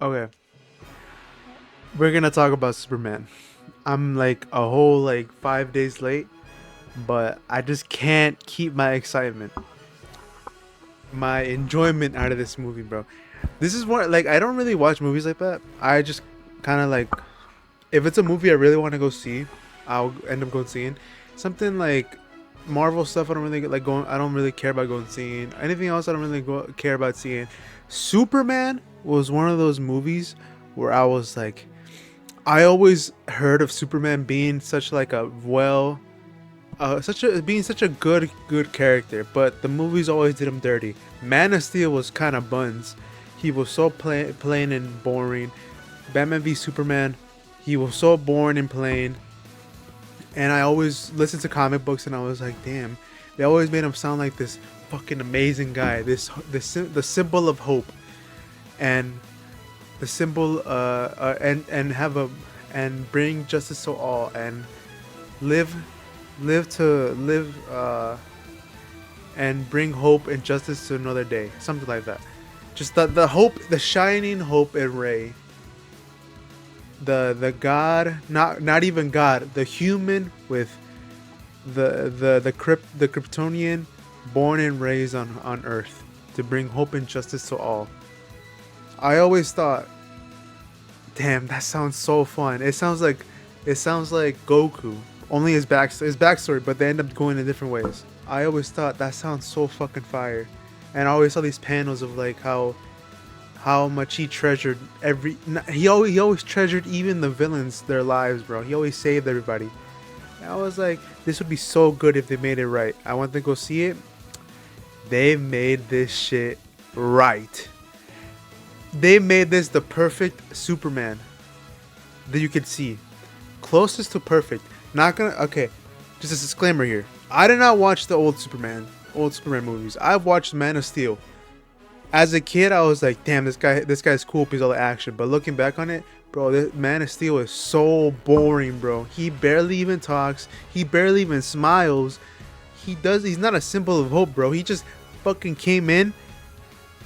Okay, we're gonna talk about Superman. I'm like a whole like 5 days late, but I just can't keep my excitement, my enjoyment out of this movie, bro. This is more like I don't really watch movies like that. I just kind of like if it's a movie I really want to go see, I'll end up going seeing something like Marvel stuff. I don't really like going. I don't really care about going seeing anything else. I don't really care about seeing. Superman was one of those movies where I was like, I always heard of Superman being such like a such a good character, but the movies always did him dirty. Man of Steel was kind of buns. He was so plain and boring. Batman v Superman, he was so boring and plain. And I always listened to comic books, and I was like, damn, they always made him sound like this fucking amazing guy. The symbol of hope, and the symbol and have a and bring justice to all, and live live and bring hope and justice to another day, something like that. Just the hope, the shining hope and ray, the god, not even god, the human with the Kryptonian, born and raised on Earth to bring hope and justice to all. I always thought, damn, that sounds so fun. It sounds like Goku, only his backstory, but they end up going in different ways. I always thought that sounds so fucking fire, and I always saw these panels of like how much he treasured he always treasured even the villains, their lives, bro. He always saved everybody. And I was like, this would be so good if they made it right. I went to go see it. They made this shit right. They made this the perfect Superman that you could see. Closest to perfect. Not gonna. Okay, just a disclaimer here. I did not watch the old Superman movies. I've watched Man of Steel. As a kid, I was like, damn, this guy's cool because all the action. But looking back on it, bro, this Man of Steel is so boring, bro. He barely even talks. He barely even smiles. He's not a symbol of hope, bro. He just fucking came in.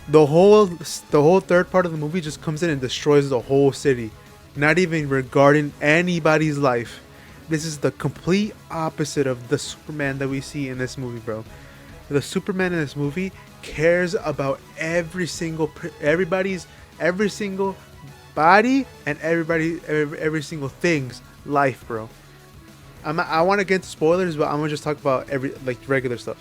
The whole third part of the movie just comes in and destroys the whole city, not even regarding anybody's life. This is the complete opposite of the Superman that we see in this movie, bro. The Superman in this movie cares about every single body and every single thing's life, bro. I want to get into spoilers, but I'm gonna just talk about every like regular stuff.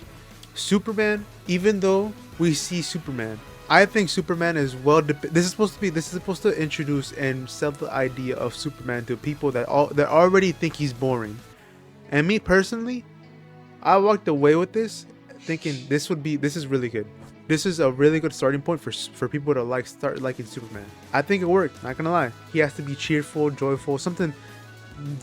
Superman, even though we see Superman, I think Superman is this is supposed to introduce and sell the idea of Superman to people that already think he's boring. And me personally, I walked away with this thinking this is really good. This is a really good starting point for people to start liking Superman. I think it worked. Not gonna lie, he has to be cheerful, joyful, something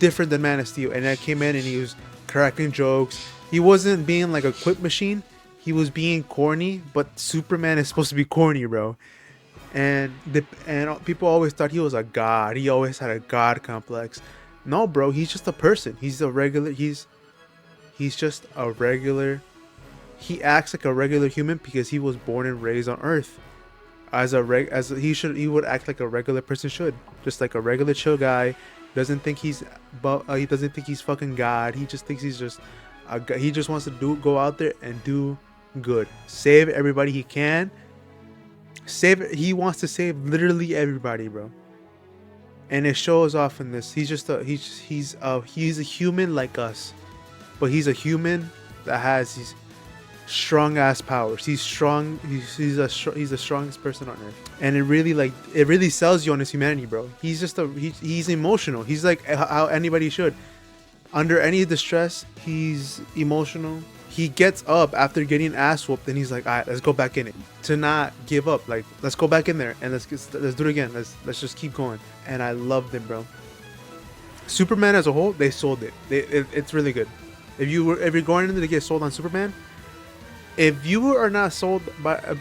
different than Man of Steel. And I came in and he was cracking jokes. He wasn't being like a quip machine. He was being corny, but Superman is supposed to be corny, bro. And people always thought he was a god. He always had a god complex. No, bro, he's just a person. He's just a regular. He acts like a regular human because he was born and raised on Earth. He would act like a regular person should, just like a regular chill guy. He doesn't think he's fucking God. He just thinks he's just he just wants to go out there and do good, save everybody he can. He wants to save literally everybody, bro. And it shows off in this. He's a human like us, but he's a human that has these strong ass powers. He's strong. He's the strongest person on earth, and it really sells you on his humanity, bro. He's emotional. He's like how anybody should. Under any distress, he's emotional. He gets up after getting ass whooped, and he's like, "All right, let's go back in it." To not give up, like, let's go back in there and let's do it again. Let's just keep going. And I loved it, bro. Superman as a whole, they sold it. It's really good. If you're going into to get sold on Superman, if you are not sold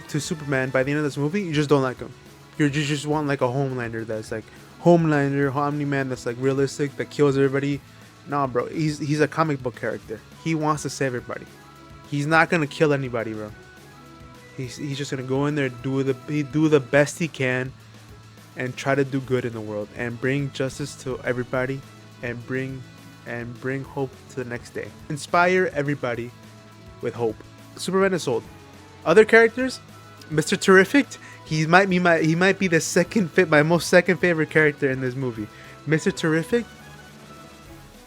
to Superman by the end of this movie, you just don't like him. You just want like a Homelander that's like Omni-Man that's like realistic, that kills everybody. No, bro, he's a comic book character. He wants to save everybody. He's not gonna kill anybody, bro. He's just gonna go in there, do the best he can, and try to do good in the world and bring justice to everybody and bring hope to the next day. Inspire everybody with hope. Superman is sold. Other characters, Mr. Terrific, he might be my most second favorite character in this movie. Mr. Terrific,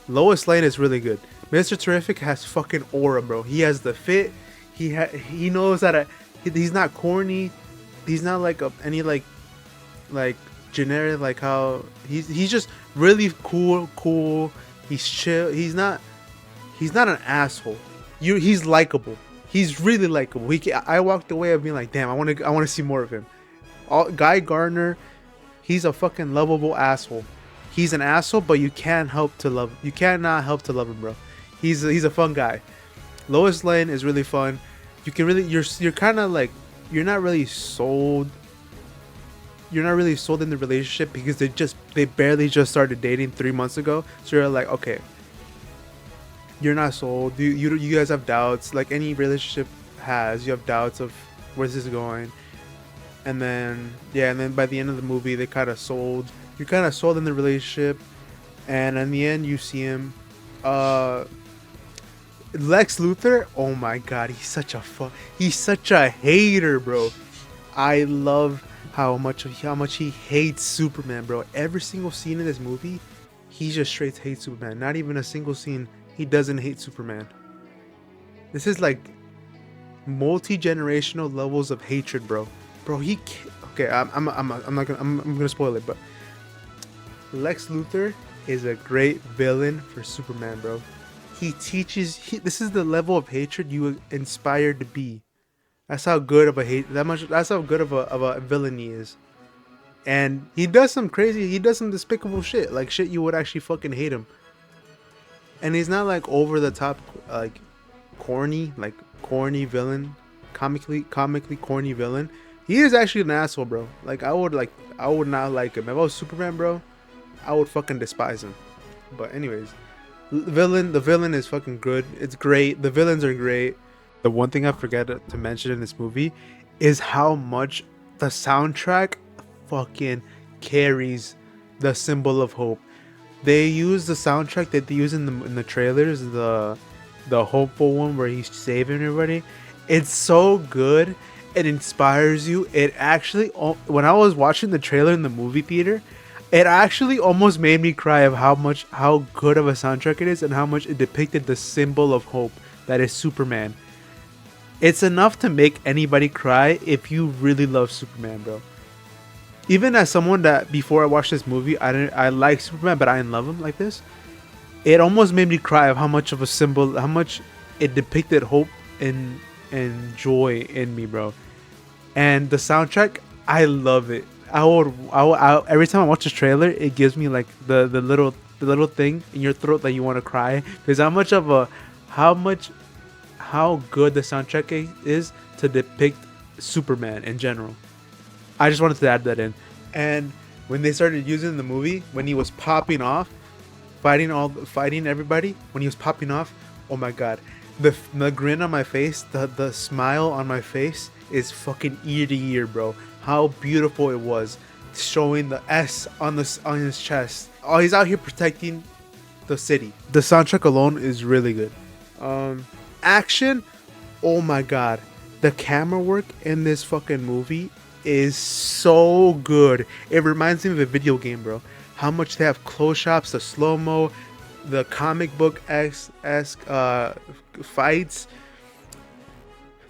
Lois Lane is really good. Mr. Terrific has fucking aura, bro. He has the fit. He knows how to. He's not corny. He's not like any like generic, like how he's just really cool. He's chill. He's not an asshole. He's likable. He's really likable. I walked away of being like, damn, I want to see more of him. Guy Gardner, he's a fucking lovable asshole. He's an asshole, but you can't help to love. You cannot help to love him, bro. He's a fun guy. Lois Lane is really fun. You can really you're kind of like, you're not really sold. You're not really sold in the relationship because they barely just started dating 3 months ago. So you're like, okay, you're not sold. You guys have doubts, like any relationship has. You have doubts of where's this going, and then by the end of the movie, they kind of sold. You're kind of sold in the relationship, and in the end, you see him. Lex Luthor, oh my god, he's such a hater, bro. I love how much he hates Superman, bro. Every single scene in this movie, he just straight hates Superman. Not even a single scene he doesn't hate Superman. This is like multi-generational levels of hatred, bro. Bro, okay, I'm gonna spoil it, but Lex Luthor is a great villain for Superman, bro. This is the level of hatred you inspired to be. That's how good of that's how good of a villain he is. And he does some despicable shit, like shit you would actually fucking hate him. And he's not like over the top, like corny villain, comically corny villain. He is actually an asshole, bro. I would not like him. If I was Superman, bro, I would fucking despise him. But anyways, the villain is fucking good. It's great. The villains are great. The one thing I forget to mention in this movie is how much the soundtrack fucking carries the symbol of hope. They use the soundtrack that they use in the trailers, the hopeful one where he's saving everybody. It's so good. It inspires you. It actually, when I was watching the trailer in the movie theater, it actually almost made me cry of how good of a soundtrack it is and how much it depicted the symbol of hope that is Superman. It's enough to make anybody cry if you really love Superman, bro. Even as someone that before I watched this movie, I like Superman, but I didn't love him like this. It almost made me cry of how much of a symbol, how much it depicted hope and joy in me, bro. And the soundtrack, I love it. I every time I watch this trailer, it gives me like the little thing in your throat that you want to cry because how good the soundtrack is to depict Superman in general. I just wanted to add that in. And when they started using it in the movie, when he was popping off, fighting everybody, when he was popping off, oh my god, the grin on my face, the smile on my face is fucking ear to ear, bro. How beautiful it was, showing the S on his chest. Oh, he's out here protecting the city. The soundtrack alone is really good. Action, oh my god, the camera work in this fucking movie is so good. It reminds me of a video game, bro. How much they have close shots, the slow-mo, the comic book esque fights.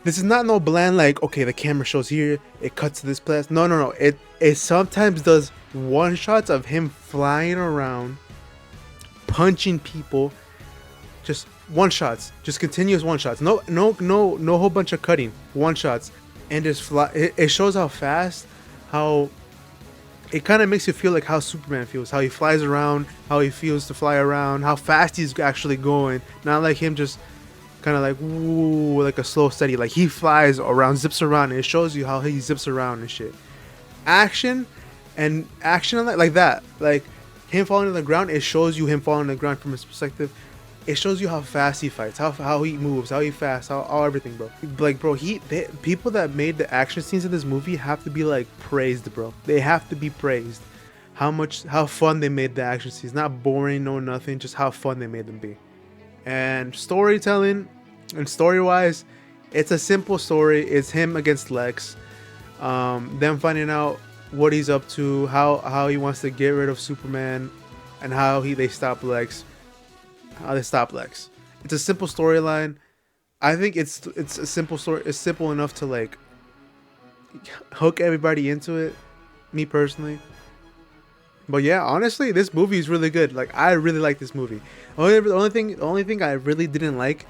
This is not no bland like, okay, the camera shows here, it cuts to this place. No. It sometimes does one shots of him flying around, punching people, just one shots, just continuous one shots. No whole bunch of cutting. One shots. And just fly. It shows how fast, how it kind of makes you feel like how Superman feels, how he flies around, how he feels to fly around, how fast he's actually going. Not like him just kind of like woo, like a slow steady. Like he flies around, zips around, and it shows you how he zips around and shit. Action on that, like that, like him falling to the ground. It shows you him falling to the ground from his perspective. it shows you how fast he fights, how he moves, how he fast, how everything, bro. Like, bro, people that made the action scenes in this movie have to be like praised, bro. They have to be praised. How fun they made the action scenes, not boring, no nothing, just how fun they made them be. And storytelling and story wise, it's a simple story. It's him against Lex, them finding out what he's up to, how he wants to get rid of Superman, and how they stop Lex. How they stop Lex. It's a simple storyline. I think it's a simple story. It's simple enough to like hook everybody into it. Me personally. But yeah, honestly, this movie is really good. Like, I really like this movie. The only thing I really didn't like,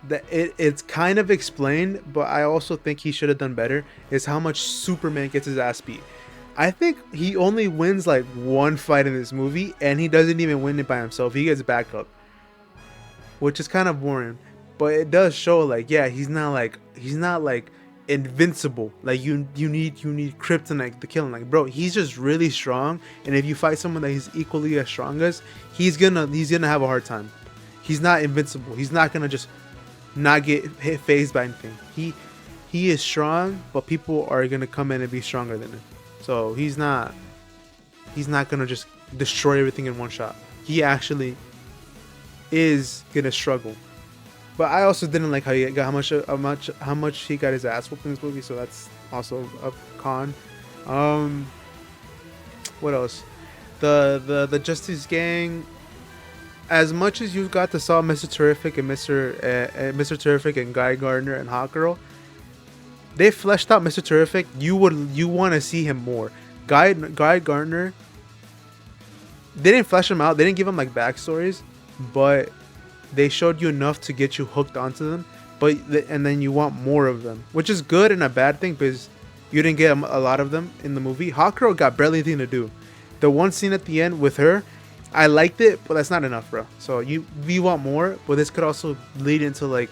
that it's kind of explained, but I also think he should have done better, is how much Superman gets his ass beat. I think he only wins like one fight in this movie, and he doesn't even win it by himself. He gets backup, which is kind of boring. But it does show like, yeah, he's not like invincible. Like you need kryptonite to kill him. Like, bro, he's just really strong, and if you fight someone that he's equally as strong as, he's gonna have a hard time. He's not invincible. He's not gonna just not get phased by anything. He is strong, but people are gonna come in and be stronger than him. So he's not gonna just destroy everything in one shot. He actually is gonna struggle. But I also didn't like how much he got his ass whooped in this movie, so that's also a con. What else? The Justice Gang. As much as you got to saw Mr. Terrific and Mr. Terrific and Guy Gardner and Hawkgirl, they fleshed out Mr. Terrific. You want to see him more. Guy Gardner. They didn't flesh him out. They didn't give him like backstories, but they showed you enough to get you hooked onto them. And then you want more of them, which is good and a bad thing because you didn't get a lot of them in the movie. Hawkgirl got barely anything to do. The one scene at the end with her, I liked it, but that's not enough, bro. So we want more, but this could also lead into like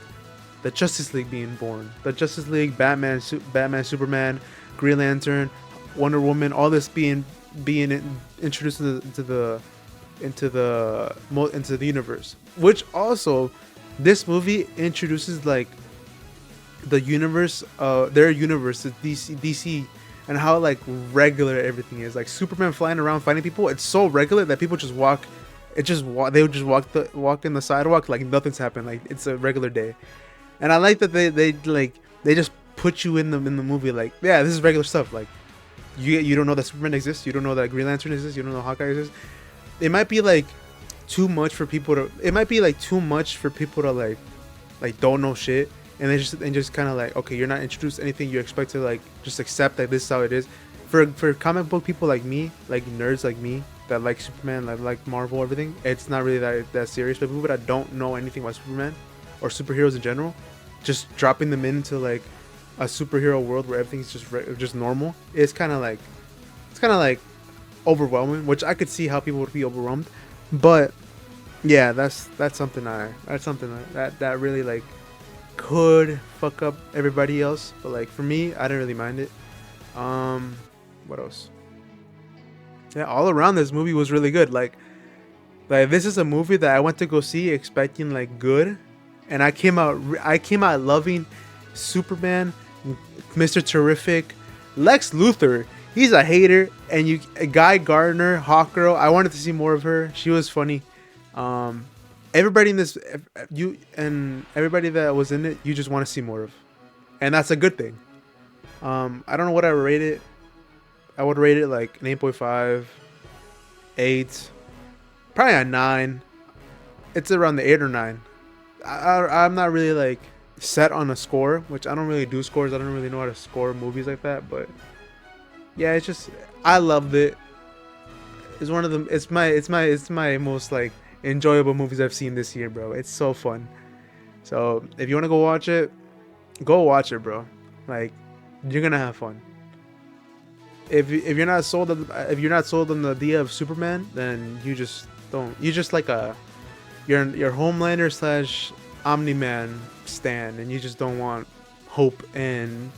the Justice League being born. The Justice League, Batman, Superman, Green Lantern, Wonder Woman, all this being introduced into the universe. Which also, this movie introduces like the universe, their universe, the DC, and how like regular everything is. Like Superman flying around fighting people, it's so regular that people just walk. They would just walk in the sidewalk like nothing's happened. Like it's a regular day. And I like that they just put you in the movie like, yeah, this is regular stuff. Like you don't know that Superman exists, you don't know that Green Lantern exists, you don't know Hawkeye exists. It might be like too much for people to like don't know shit, and they just kind of like, okay, you're not introduced to anything, you expect to like just accept that this is how it is. For comic book people like me, like nerds like me that like Superman, like Marvel, everything, it's not really that serious. But people that don't know anything about Superman or superheroes in general, just dropping them into like a superhero world where everything's just normal, it's kind of like overwhelming, which I could see how people would be overwhelmed. But yeah, that's something that really like could fuck up everybody else, but like for me, I didn't really mind it. What else? Yeah, all around this movie was really good. Like this is a movie that I went to go see expecting like good, and I came out loving Superman, Mr. Terrific, Lex Luthor. He's a hater, and Guy Gardner, Hawkgirl. I wanted to see more of her. She was funny. Everybody in this, everybody that was in it, you just want to see more of, and that's a good thing. I don't know what I would rate it. I would rate it like an 8.5, 8, probably a 9. It's around the 8 or 9. I'm not really like set on a score, which I don't really do scores. I don't really know how to score movies like that, but yeah, it's just, I loved it. It's one of the, it's my most like enjoyable movies I've seen this year, bro. It's so fun. So if you want to go watch it, bro. Like, you're gonna have fun. If you're not sold on the idea of Superman, then you just don't. You just like you're Homelander / Omni-Man stan, and you just don't want hope and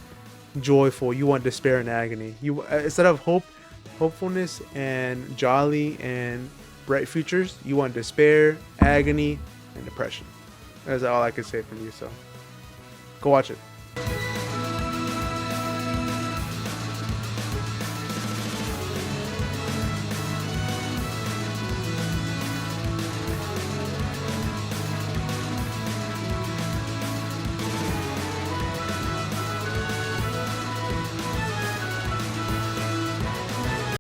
joyful. You want despair and agony. You, instead of hopefulness and jolly and bright futures, you want despair, agony, and depression. That's all I can say from you. So go watch it.